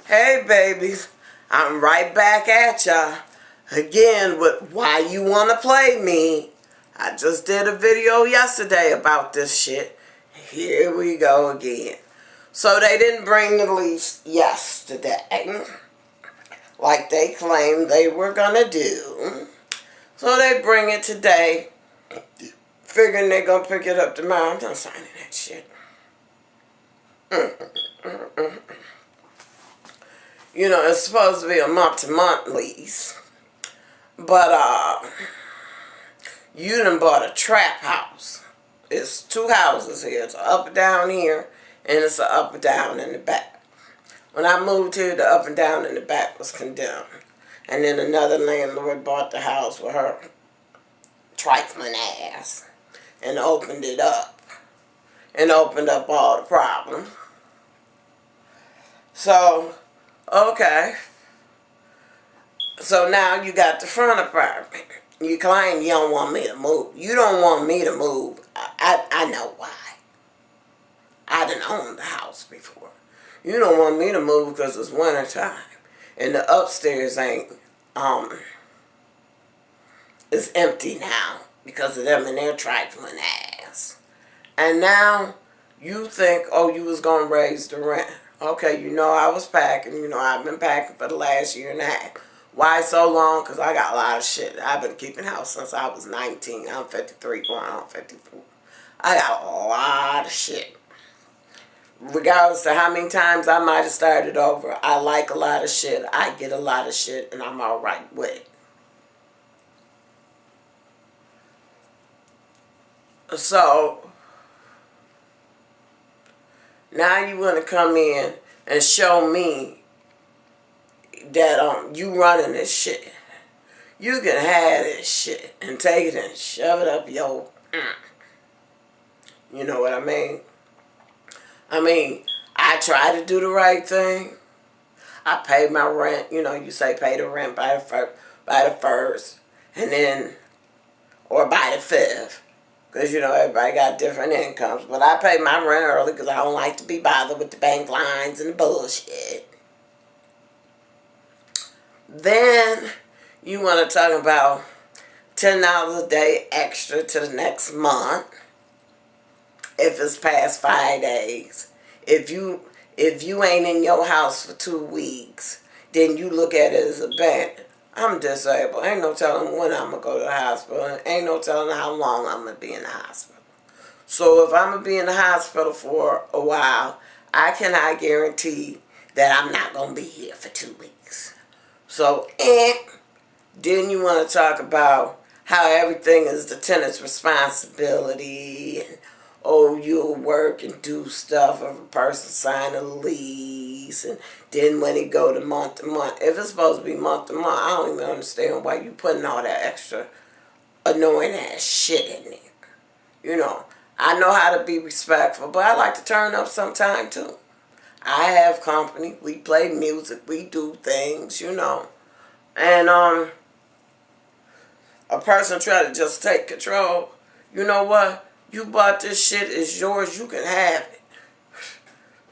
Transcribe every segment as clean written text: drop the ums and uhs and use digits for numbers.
Hey babies, I'm right back at ya again with why you wanna play me. I just did a video yesterday about this shit. Here we go again. So they didn't bring the lease yesterday like they claimed they were gonna do. So they bring it today, figuring they're gonna pick it up tomorrow. I'm not signing that shit. You know, it's supposed to be a month-to-month lease. But, you done bought a trap house. It's two houses here. It's a up and down here, and it's a up and down in the back. When I moved here, the up and down in the back was condemned. And then another landlord bought the house with her trifling ass and opened it up. And opened up all the problems. So, okay. So now you got the front apartment. You claim you don't want me to move. You don't want me to move. I know why. I done owned the house before. You don't want me to move because it's winter time. And the upstairs ain't, it's empty now because of them and their trifling ass. And now you think, oh, you was going to raise the rent. Okay, you know I was packing. You know I've been packing for the last year and a half. Why so long? Because I got a lot of shit. I've been keeping house since I was 19. I'm 53 going on 54. I got a lot of shit. Regardless of how many times I might have started over, I like a lot of shit. I get a lot of shit and I'm alright with it. So, now you want to come in and show me that you running this shit. You can have this shit and take it and shove it up your... You know what I mean? I try to do the right thing. I pay my rent. You know, you say pay the rent by the first, and then, or by the fifth. Because, you know, everybody got different incomes. But I pay my rent early because I don't like to be bothered with the bank lines and the bullshit. Then you want to talk about $10 a day extra to the next month if it's past 5 days. If you ain't in your house for 2 weeks, then you look at it as a benefit. I'm disabled. Ain't no telling when I'm going to go to the hospital. Ain't no telling how long I'm going to be in the hospital. So if I'm going to be in the hospital for a while, I cannot guarantee that I'm not going to be here for 2 weeks. So, then you want to talk about how everything is the tenant's responsibility, and oh, you'll work and do stuff if a person sign a lease, and then when it go to month, if it's supposed to be month to month, I don't even understand why you putting all that extra annoying ass shit in there. You know, I know how to be respectful, but I like to turn up sometime too. I have company, we play music, we do things, you know. And a person try to just take control. You know what? You bought this shit, it's yours, you can have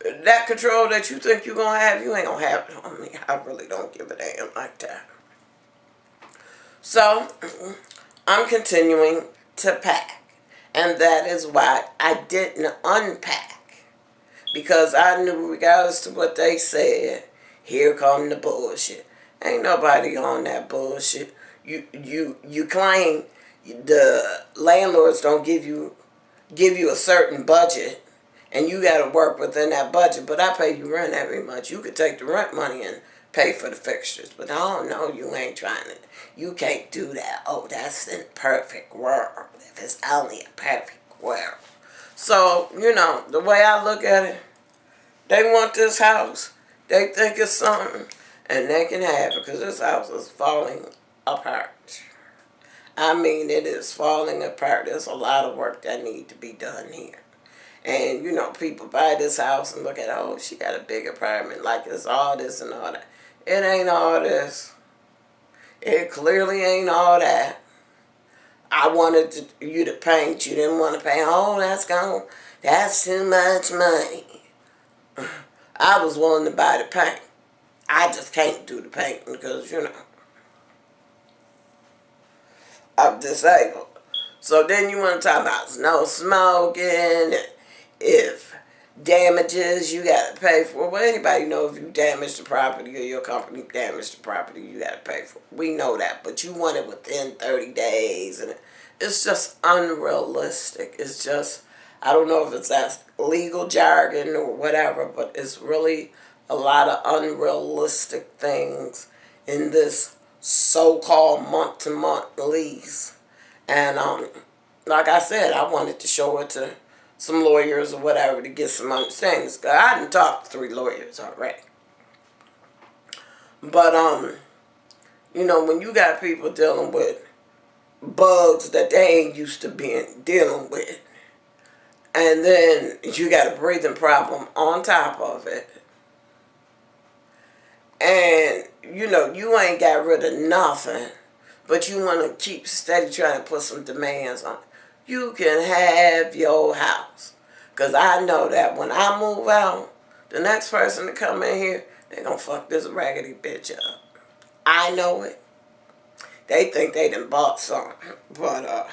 it. That control that you think you're going to have, you ain't going to have it on me. I really don't give a damn like that. So, I'm continuing to pack. And that is why I didn't unpack. Because I knew, regardless to what they said, here come the bullshit. Ain't nobody on that bullshit. You claim the landlords don't give you a certain budget, and you got to work within that budget. But I pay you rent every month. You could take the rent money and pay for the fixtures. But I don't know, you ain't trying to. You can't do that. Oh, that's in a perfect world. If it's only a perfect world. So, you know, the way I look at it, they want this house. They think it's something, and they can have it because this house is falling apart. I mean, it is falling apart. There's a lot of work that needs to be done here. And, you know, people buy this house and look at, oh, she got a big apartment, like it's all this and all that. It ain't all this. It clearly ain't all that. I wanted you to paint. You didn't want to paint. Oh, that's too much money. I was willing to buy the paint. I just can't do the painting because, you know, I'm disabled. So then you want to talk about no smoking, if damages you got to pay for. Well, anybody know if you damage the property or your company damaged the property, you got to pay for it. We know that, but you want it within 30 days, and it's just unrealistic. It's just, I don't know if it's that legal jargon or whatever, but it's really a lot of unrealistic things in this so-called month-to-month lease. And like I said, I wanted to show it to some lawyers or whatever to get some understanding. I didn't talk to 3 lawyers already. But you know, when you got people dealing with bugs that they ain't used to dealing with, and then you got a breathing problem on top of it, and you know you ain't got rid of nothing, but you want to keep steady trying to put some demands on it. You can have your house. Because I know that when I move out, the next person to come in here, they're going to fuck this raggedy bitch up. I know it. They think they done bought something. But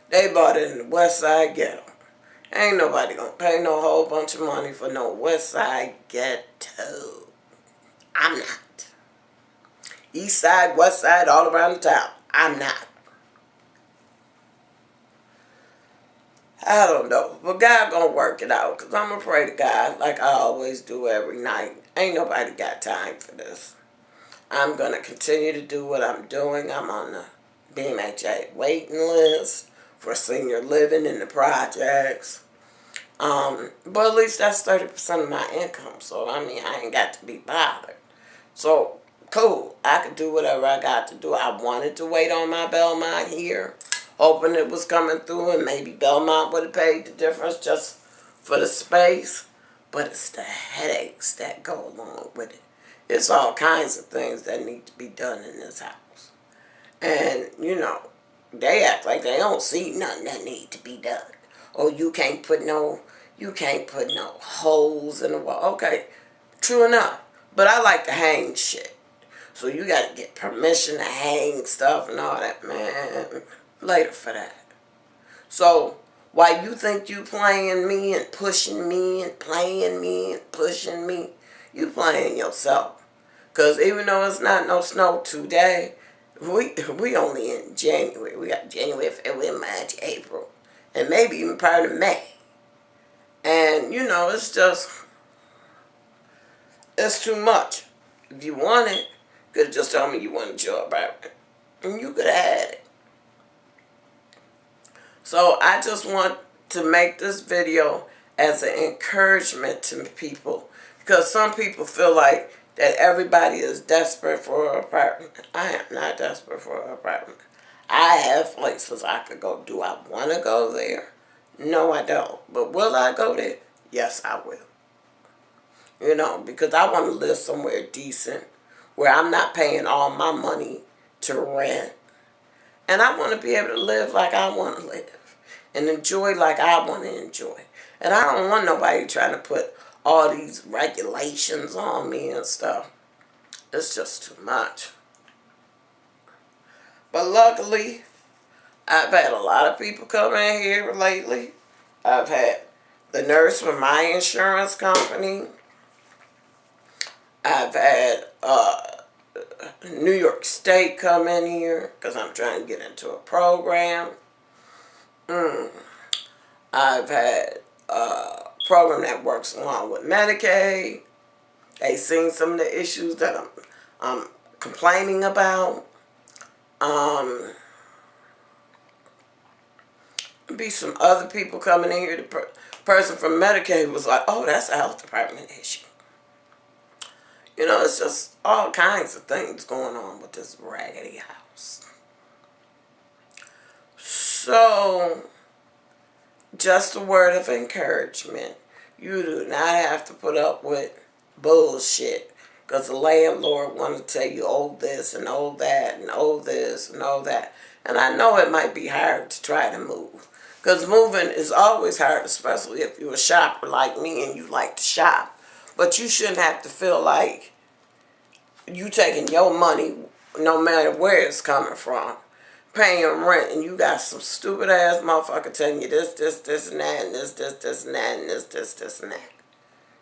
they bought it in the West Side Ghetto. Ain't nobody going to pay no whole bunch of money for no West Side Ghetto. I'm not. East Side, West Side, all around the town. I'm not. I don't know. But God gonna work it out. Because I'm afraid of God like I always do every night. Ain't nobody got time for this. I'm going to continue to do what I'm doing. I'm on the BMHA waiting list for senior living in the projects. But at least that's 30% of my income. So, I mean, I ain't got to be bothered. So, cool. I could do whatever I got to do. I wanted to wait on my Belmont here, hoping it was coming through, and maybe Belmont would have paid the difference just for the space. But it's the headaches that go along with it. It's all kinds of things that need to be done in this house. And, you know, they act like they don't see nothing that need to be done. Oh, you can't put no holes in the wall. Okay, true enough. But I like to hang shit. So you got to get permission to hang stuff and all that, man. Later for that. So, while you think you playing me and pushing me and playing me and pushing me, you playing yourself. Because even though it's not no snow today, we only in January. We got January, February, March, April, and maybe even part of May. And, you know, it's too much. If you want it, you could have just told me you want a job, right? And you could have had it. So I just want to make this video as an encouragement to people, because some people feel like that everybody is desperate for an apartment. I am not desperate for an apartment. I have places I could go. Do I want to go there? No, I don't. But will I go there? Yes, I will. You know, because I want to live somewhere decent where I'm not paying all my money to rent. And I want to be able to live like I want to live and enjoy like I want to enjoy. And I don't want nobody trying to put all these regulations on me and stuff. It's just too much. But luckily, I've had a lot of people come in here lately. I've had the nurse from my insurance company. I've had New York State come in here because I'm trying to get into a program. I've had a program that works along with Medicaid. They seen some of the issues that I'm complaining about. Be some other people coming in here. The person from Medicaid was like, oh, that's a health department issue. You know, it's just all kinds of things going on with this raggedy house. So, just a word of encouragement. You do not have to put up with bullshit, because the landlord want to tell you, oh this and oh that and oh this and oh that. And I know it might be hard to try to move, because moving is always hard, especially if you're a shopper like me and you like to shop. But you shouldn't have to feel like you taking your money, no matter where it's coming from, paying rent, and you got some stupid ass motherfucker telling you this, and that, and this, and that, and this, and that.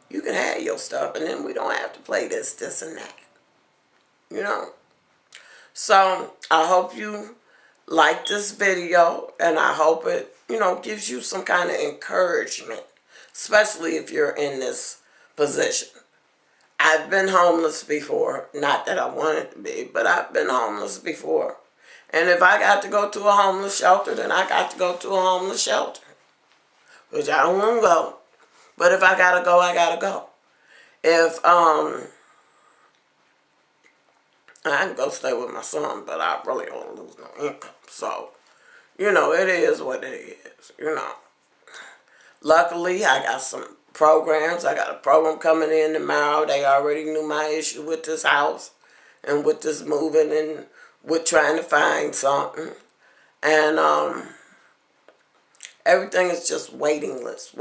You can have your stuff, and then we don't have to play this, and that. You know? So, I hope you like this video, and I hope it, gives you some kind of encouragement, especially if you're in this position. I've been homeless before. Not that I wanted to be, but I've been homeless before. And if I got to go to a homeless shelter, then I got to go to a homeless shelter. Which I don't want to go. But if I got to go, I got to go. If, I can go stay with my son, but I really don't lose no income. So, it is what it is, Luckily, I got some programs. I got a program coming in tomorrow. They already knew my issue with this house and with this moving and with trying to find something. And everything is just waiting list.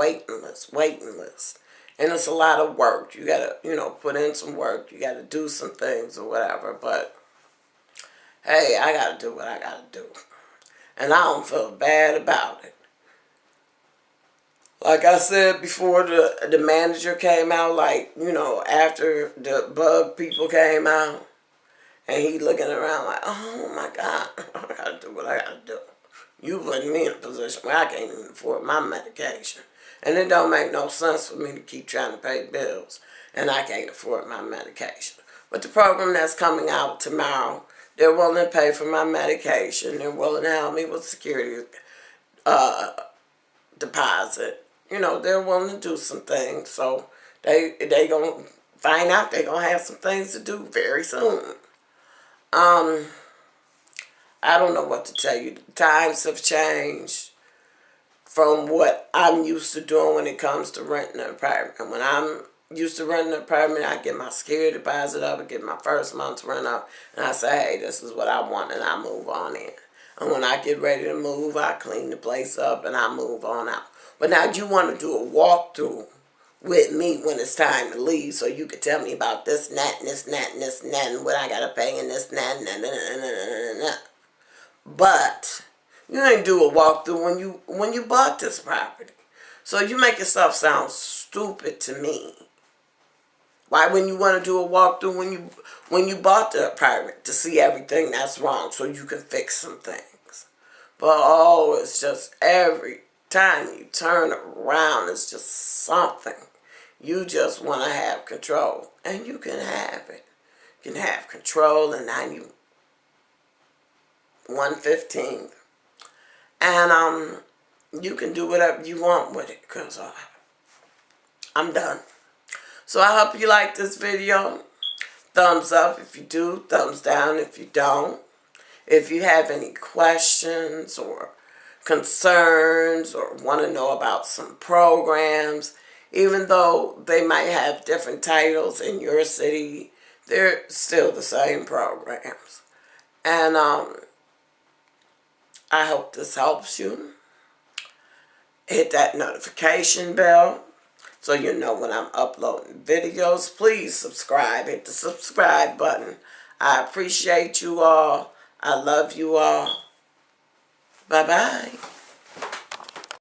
And it's a lot of work. You got to, put in some work. You got to do some things or whatever. But, hey, I got to do what I got to do. And I don't feel bad about it. Like I said before, the manager came out, after the bug people came out, and he looking around like, oh my God, I gotta do what I gotta do. You putting me in a position where I can't even afford my medication. And it don't make no sense for me to keep trying to pay bills, and I can't afford my medication. But the program that's coming out tomorrow, they're willing to pay for my medication. They're willing to help me with security deposit. They're willing to do some things. So they going to find out they're going to have some things to do very soon. I don't know what to tell you. The times have changed from what I'm used to doing when it comes to renting an apartment. When I'm used to renting an apartment, I get my security deposit up, I get my first month's rent up, and I say, hey, this is what I want, and I move on in. And when I get ready to move, I clean the place up, and I move on out. But now you want to do a walkthrough with me when it's time to leave, so you could tell me about this and that and this and that and this and that and what I got to pay and this and that and that. But you ain't do a walkthrough when you bought this property. So you make yourself sound stupid to me. Why wouldn't you want to do a walkthrough when you bought the apartment to see everything that's wrong so you can fix some things? But it's just every time you turn around, it's just something. You just want to have control, and you can have it. You can have control in 9115, and you can do whatever you want with it, because I'm done. So I hope you like this video. Thumbs up if you do, thumbs down if you don't. If you have any questions or concerns or want to know about some programs, even though they might have different titles in your city, they're still the same programs. And I hope this helps you. Hit that notification bell so you know when I'm uploading videos. Please subscribe. Hit the subscribe button. I appreciate you all. I love you all. Bye-bye.